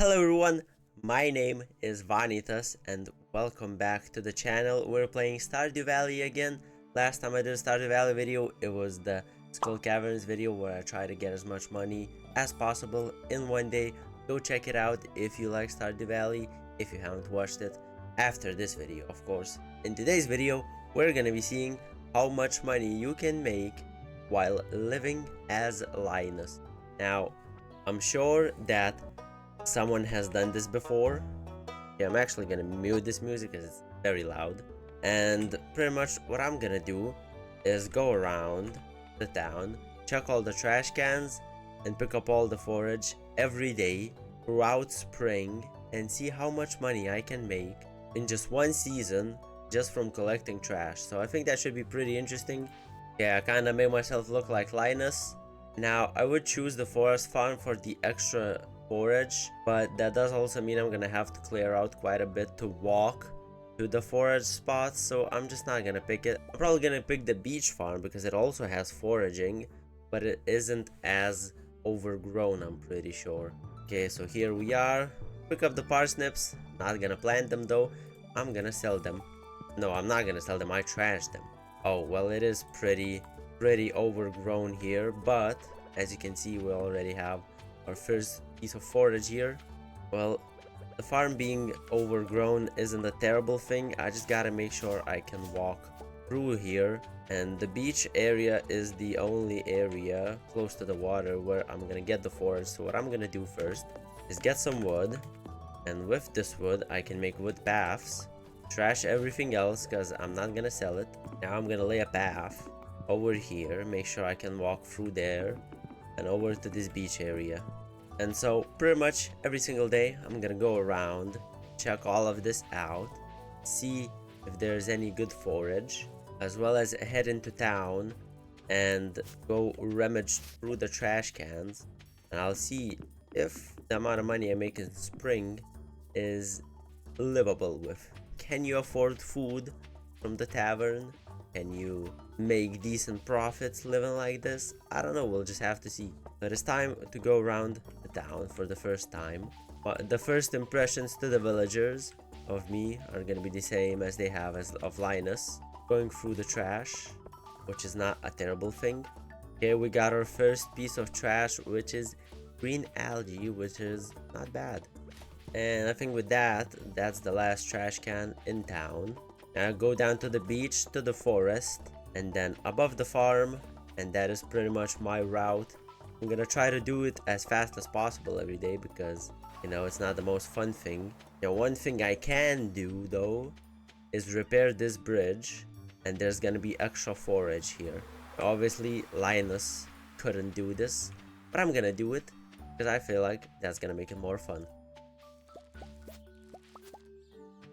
Hello everyone, my name is Vanitas and welcome back to the channel. We're playing Stardew Valley again. Last time I did a Stardew Valley video, it was the Skull Caverns video where I try to get as much money as possible in one day. Go check it out if you like Stardew Valley, if you haven't watched it, after this video of course. In today's video, we're gonna be seeing how much money you can make while living as Linus. Now, I'm sure that someone has done this before. Yeah, I'm actually gonna mute this music because it's very loud. And pretty much what I'm gonna do is go around the town, check all the trash cans, and pick up all the forage every day throughout spring and see how much money I can make in just one season just from collecting trash. So I think that should be pretty interesting. Yeah, I kinda made myself look like Linus. Now, I would choose the forest farm for the extra forage, but that does also mean I'm gonna have to clear out quite a bit to walk to the forage spots, so I'm just not gonna pick it. I'm probably gonna pick the beach farm because it also has foraging, but it isn't as overgrown, I'm pretty sure. Okay, so here we are. Pick up the parsnips. Not gonna plant them though. I'm gonna sell them. No, I'm not gonna sell them. I trashed them. Oh, well, it is pretty overgrown here, but as you can see, we already have our first piece of forage here. Well, the farm being overgrown isn't a terrible thing. I just gotta make sure I can walk through here, and the beach area is the only area close to the water where I'm gonna get the forage. So what I'm gonna do first is get some wood, and with this wood I can make wood paths, trash everything else because I'm not gonna sell it. Now I'm gonna lay a path over here, make sure I can walk through there and over to this beach area. And so pretty much every single day I'm gonna go around, check all of this out, see if there's any good forage, as well as head into town and go rummage through the trash cans, and I'll see if the amount of money I make in spring is livable with. Can you afford food from the tavern? Can you make decent profits living like this? I don't know, we'll just have to see. But it's time to go around the town for the first time. But the first impressions to the villagers of me are gonna be the same as they have as of Linus. Going through the trash, which is not a terrible thing. Here we got our first piece of trash, which is green algae, which is not bad. And I think with that, that's the last trash can in town. Now go down to the beach, to the forest, and then above the farm, and that is pretty much my route. I'm gonna try to do it as fast as possible every day because, you know, it's not the most fun thing. Now, one thing I can do though is repair this bridge, and there's gonna be extra forage here. Obviously, Linus couldn't do this, but I'm gonna do it because I feel like that's gonna make it more fun.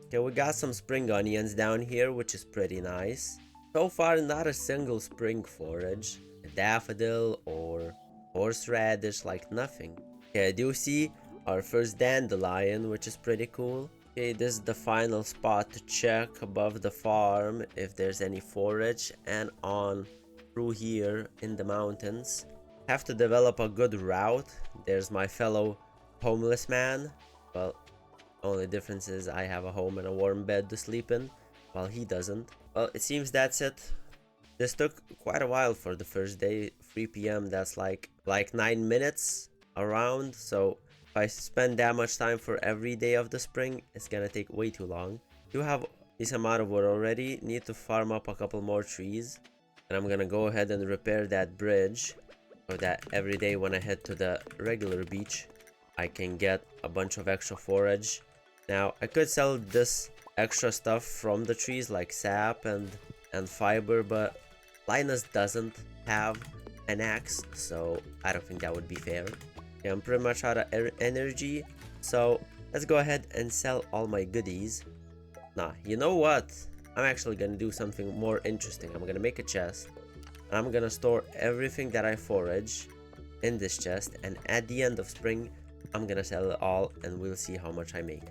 Okay, we got some spring onions down here, which is pretty nice. So far, not a single spring forage, a daffodil or horseradish, like nothing. Okay, I do see our first dandelion, which is pretty cool. Okay, this is the final spot to check above the farm if there's any forage, and on through here in the mountains. Have to develop a good route. There's my fellow homeless man. Well, only difference is I have a home and a warm bed to sleep in, while he doesn't. Well, it seems that's it. This took quite a while for the first day. 3 p.m. that's like 9 minutes around. So if I spend that much time for every day of the spring, it's gonna take way too long. Do have this amount of wood already. Need to farm up a couple more trees, and I'm gonna go ahead and repair that bridge so that every day when I head to the regular beach, I can get a bunch of extra forage. Now, I could sell this extra stuff from the trees like sap and fiber, but Linus doesn't have an axe, so I don't think that would be fair. Yeah, I'm pretty much out of energy, so let's go ahead and sell all my goodies. Nah, you know what? I'm actually gonna do something more interesting. I'm gonna make a chest, and I'm gonna store everything that I forage in this chest, and at the end of spring, I'm gonna sell it all, and we'll see how much I make.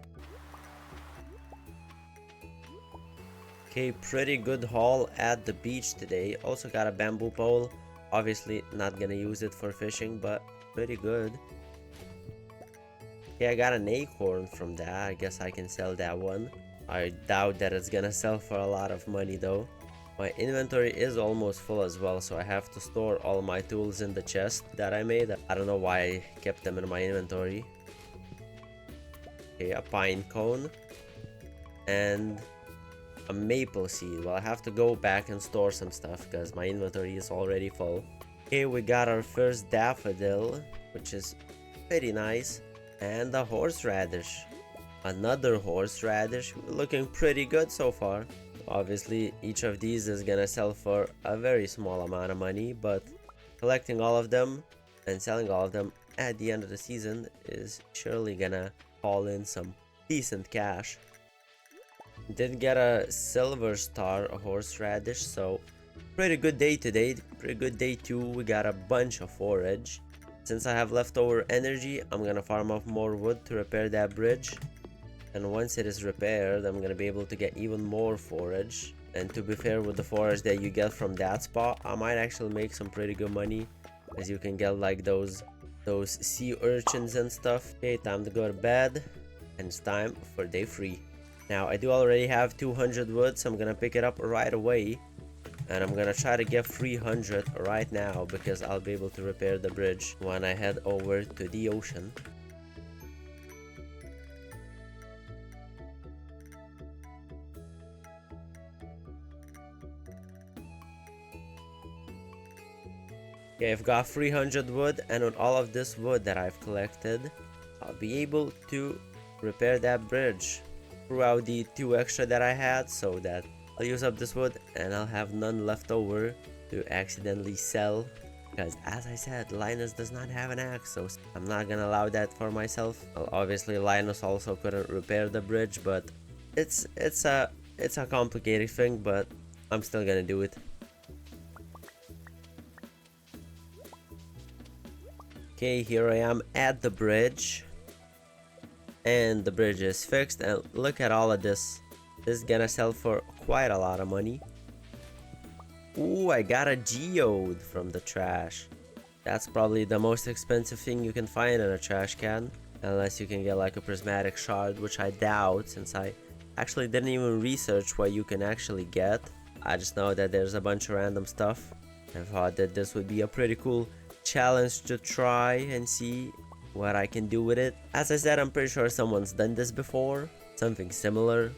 Okay, pretty good haul at the beach today. Also got a bamboo pole. Obviously not gonna use it for fishing, but pretty good. Yeah, I got an acorn from that. I guess I can sell that one. I doubt that it's gonna sell for a lot of money though. My inventory is almost full as well, so I have to store all my tools in the chest that I made. I don't know why I kept them in my inventory. Okay, a pine cone and a maple seed. Well, I have to go back and store some stuff because my inventory is already full. Okay, we got our first daffodil, which is pretty nice, and a horseradish. Another horseradish, looking pretty good so far. Obviously, each of these is gonna sell for a very small amount of money, but collecting all of them and selling all of them at the end of the season is surely gonna haul in some decent cash. Did get a silver star, a horseradish, so pretty good day today. Pretty good day too. We got a bunch of forage. Since I have leftover energy, I'm gonna farm up more wood to repair that bridge. And once it is repaired, I'm gonna be able to get even more forage. And to be fair, with the forage that you get from that spot, I might actually make some pretty good money, as you can get like those sea urchins and stuff. Okay, time to go to bed, and it's time for day 3. Now I do already have 200 wood, so I'm gonna pick it up right away, and I'm gonna try to get 300 right now because I'll be able to repair the bridge when I head over to the ocean. Okay, I've got 300 wood, and with all of this wood that I've collected, I'll be able to repair that bridge throughout the 2 extra that I had, so that I'll use up this wood and I'll have none left over to accidentally sell. Because as I said, Linus does not have an axe, so I'm not gonna allow that for myself. Well, obviously Linus also couldn't repair the bridge, but it's a complicated thing, but I'm still gonna do it. Okay, here I am at the bridge, and the bridge is fixed, and look at all of this. This is gonna sell for quite a lot of money. Ooh, I got a geode from the trash. That's probably the most expensive thing you can find in a trash can, unless you can get like a prismatic shard, which I doubt, since I actually didn't even research what you can actually get. I just know that there's a bunch of random stuff. I thought that this would be a pretty cool challenge to try and see what I can do with it. As I said, I'm pretty sure someone's done this before, something similar.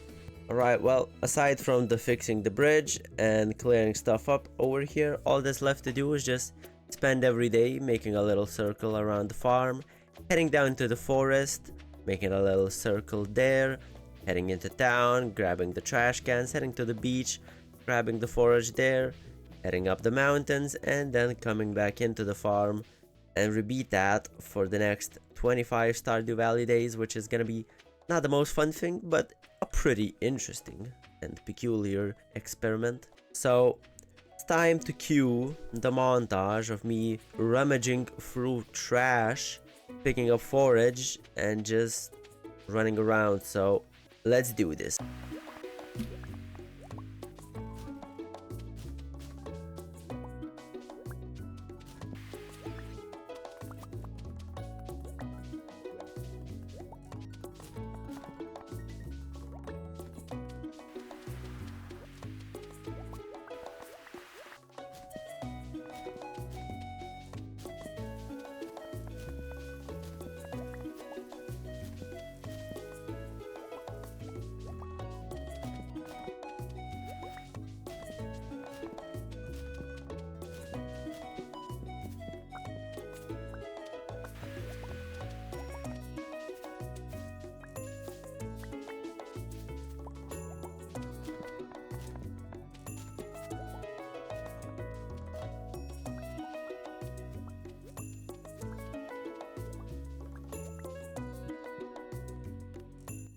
Alright, well, aside from the fixing the bridge and clearing stuff up over here, all that's left to do is just spend every day making a little circle around the farm, heading down to the forest, making a little circle there, heading into town, grabbing the trash cans, heading to the beach, grabbing the forage there, heading up the mountains, and then coming back into the farm, and repeat that for the next 25 Stardew Valley days, which is gonna be not the most fun thing, but a pretty interesting and peculiar experiment. So it's time to cue the montage of me rummaging through trash, picking up forage, and just running around. So let's do this.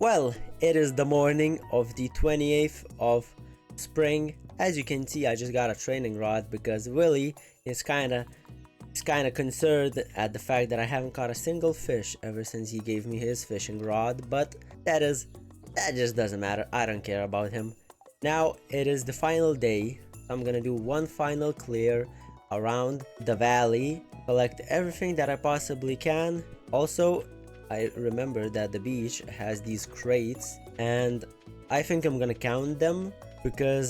Well, it is the morning of the 28th of spring. As you can see, I just got a training rod because Willie is kinda concerned at the fact that I haven't caught a single fish ever since he gave me his fishing rod, but that just doesn't matter. I don't care about him. Now it is the final day. I'm gonna do one final clear around the valley, collect everything that I possibly can. Also, I remember that the beach has these crates, and I think I'm gonna count them because,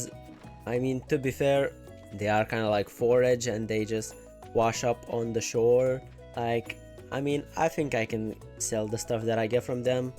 I mean, to be fair, they are kind of like forage and they just wash up on the shore. Like, I mean, I think I can sell the stuff that I get from them,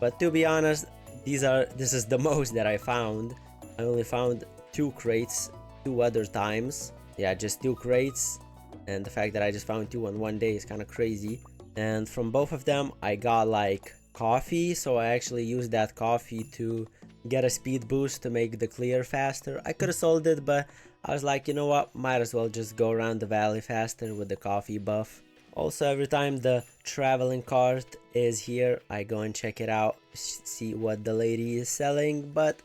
but to be honest, this is the most that I found. I only found 2 crates 2 other times. Yeah, just 2 crates, and the fact that I just found 2 on one day is kind of crazy. And from both of them I got like coffee, so I actually used that coffee to get a speed boost to make the clear faster. I could have sold it, but I was like, you know what, might as well just go around the valley faster with the coffee buff. Also, every time the traveling cart is here, I go and check it out, see what the lady is selling, but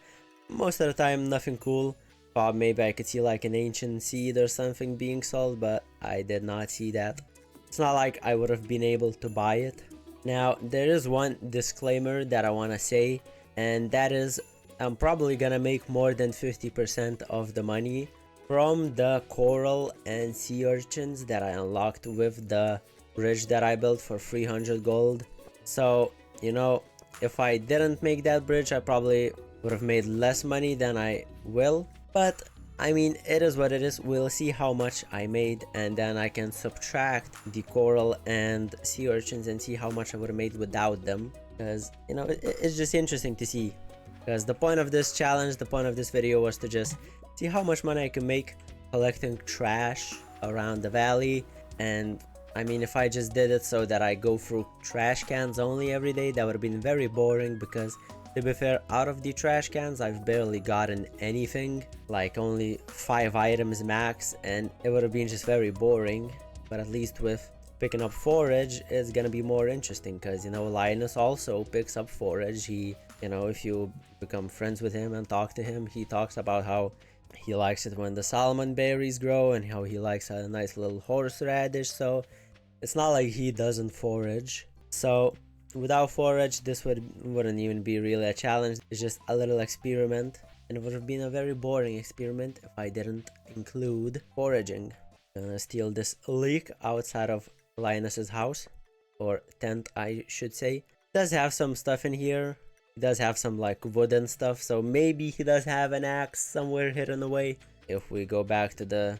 most of the time nothing cool. Thought maybe I could see like an ancient seed or something being sold, but I did not see that. It's not like I would have been able to buy it. Now, there is one disclaimer that I want to say, and that is I'm probably gonna make more than 50% of the money from the coral and sea urchins that I unlocked with the bridge that I built for 300 gold. So, you know, if I didn't make that bridge, I probably would have made less money than I will. But I mean, it is what it is. We'll see how much I made, and then I can subtract the coral and sea urchins and see how much I would have made without them. Because, you know, it's just interesting to see. Because the point of this challenge, the point of this video was to just see how much money I can make collecting trash around the valley. And I mean, if I just did it so that I go through trash cans only every day, that would have been very boring, because to be fair, out of the trash cans, I've barely gotten anything, like only 5 items max, and it would have been just very boring. But at least with picking up forage, it's gonna be more interesting, because, you know, Linus also picks up forage. He, you know, if you become friends with him and talk to him, he talks about how he likes it when the salmon berries grow and how he likes a nice little horseradish. So it's not like he doesn't forage. So without forage, this wouldn't even be really a challenge. It's just a little experiment, and it would have been a very boring experiment if I didn't include foraging. I'm gonna steal this leek outside of Linus's house, or tent I should say. It does have some stuff in here. It does have some like wooden stuff, so maybe he does have an axe somewhere hidden away. If we go back to the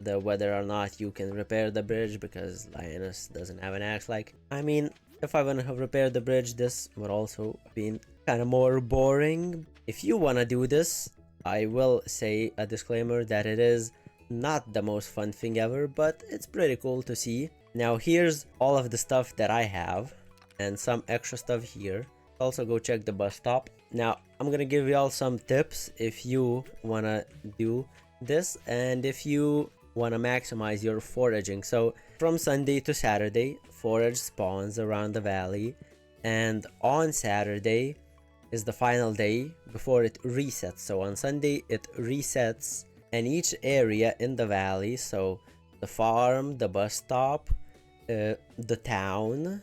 whether or not you can repair the bridge, because Linus doesn't have an axe. Like, I mean, if I wouldn't have repaired the bridge, this would also been kind of more boring. If you want to do this, I will say a disclaimer that it is not the most fun thing ever, but it's pretty cool to see. Now here's all of the stuff that I have, and some extra stuff here. Also go check the bus stop. Now I'm gonna give y'all some tips if you want to do this, and if you want to maximize your foraging. So from Sunday to Saturday, forage spawns around the valley, and on Saturday is the final day before it resets. So on Sunday it resets, and each area in the valley, so the farm, the bus stop, the town,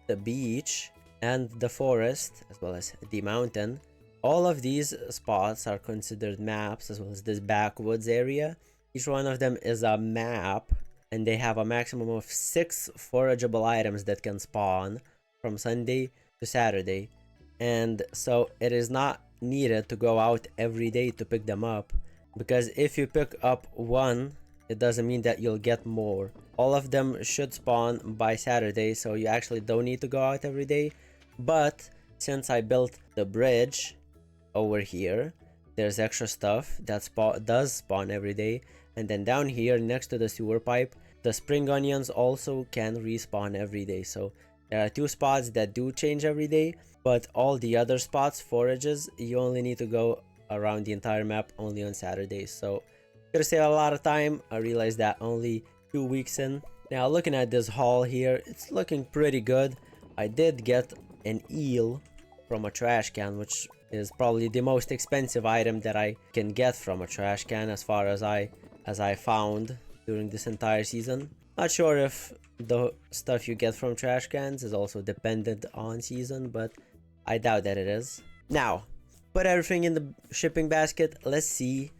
the beach, and the forest, as well as the mountain, all of these spots are considered maps, as well as this backwoods area. Each one of them is a map, and they have a maximum of 6 forageable items that can spawn from Sunday to Saturday. And so it is not needed to go out every day to pick them up, because if you pick up one, it doesn't mean that you'll get more. All of them should spawn by Saturday, so you actually don't need to go out every day. But since I built the bridge over here, there's extra stuff that does spawn every day. And then down here next to the sewer pipe, the spring onions also can respawn every day. So there are 2 spots that do change every day, but all the other spots, forages, you only need to go around the entire map only on Saturdays. So gonna save a lot of time. I realized that only 2 weeks in. Now looking at this haul here, it's looking pretty good. I did get an eel from a trash can, which is probably the most expensive item that I can get from a trash can as far as I found during this entire season. Not sure if the stuff you get from trash cans is also dependent on season, but I doubt that it is. Now, put everything in the shipping basket. Let's see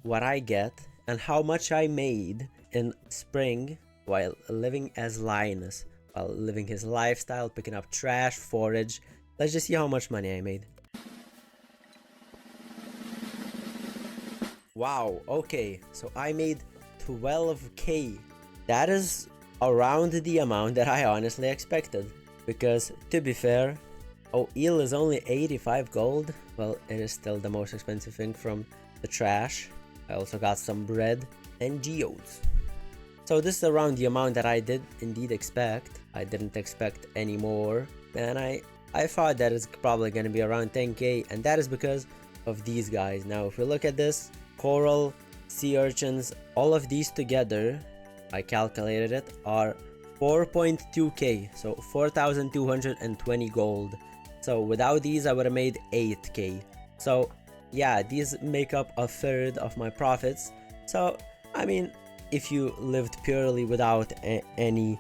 what I get and how much I made in spring while living as Linus. while living his lifestyle, picking up trash, forage. Let's just see how much money I made. Wow, okay, so I made 12k. That is around the amount that I honestly expected. Because, to be fair, oh, eel is only 85 gold. Well, it is still the most expensive thing from the trash. I also got some bread and geodes. So this is around the amount that I did indeed expect. I didn't expect any more. And I thought that it's probably going to be around 10k. And that is because of these guys. Now, if we look at this, coral, sea urchins, all of these together, I calculated it, are 4.2k, so 4,220 gold. So without these I would have made 8k. So yeah, these make up a third of my profits. So I mean, if you lived purely without any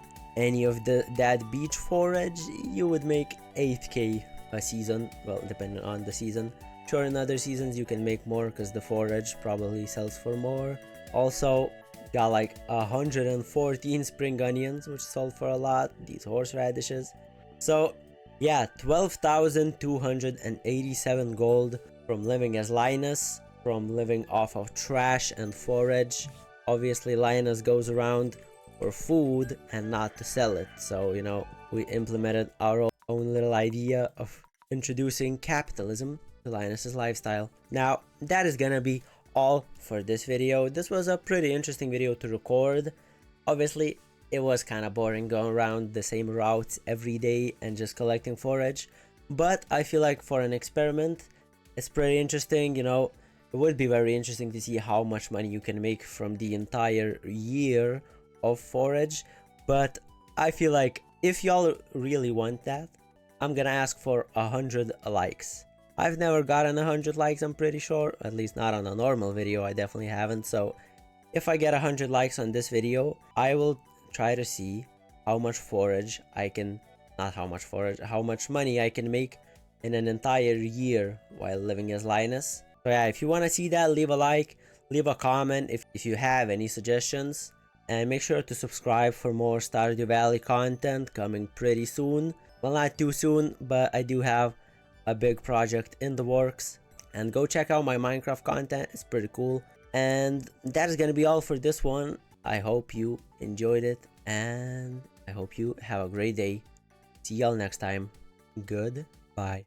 of that beach forage, you would make 8k a season, well, depending on the season. Sure, in other seasons you can make more because the forage probably sells for more. Also, got like 114 spring onions, which sold for a lot. These horseradishes. So yeah, 12,287 gold from living as Linus, from living off of trash and forage. Obviously Linus goes around for food and not to sell it. So, you know, we implemented our own little idea of introducing capitalism to Linus's lifestyle. Now, that is gonna be all for this video. This was a pretty interesting video to record. Obviously, it was kind of boring going around the same routes every day and just collecting forage. But I feel like for an experiment, it's pretty interesting, you know. It would be very interesting to see how much money you can make from the entire year of forage. But I feel like if y'all really want that, I'm gonna ask for 100 likes. I've never gotten 100 likes, I'm pretty sure. At least not on a normal video, I definitely haven't. So if I get 100 likes on this video, I will try to see how much forage I can, not how much forage, how much money I can make in an entire year while living as Linus. So yeah, if you want to see that, leave a like, leave a comment if you have any suggestions. And make sure to subscribe for more Stardew Valley content coming pretty soon. Well, not too soon, but I do have a big project in the works. And go check out my Minecraft content, it's pretty cool. And that is gonna be all for this one. I hope you enjoyed it, and I hope you have a great day. See y'all next time. Goodbye.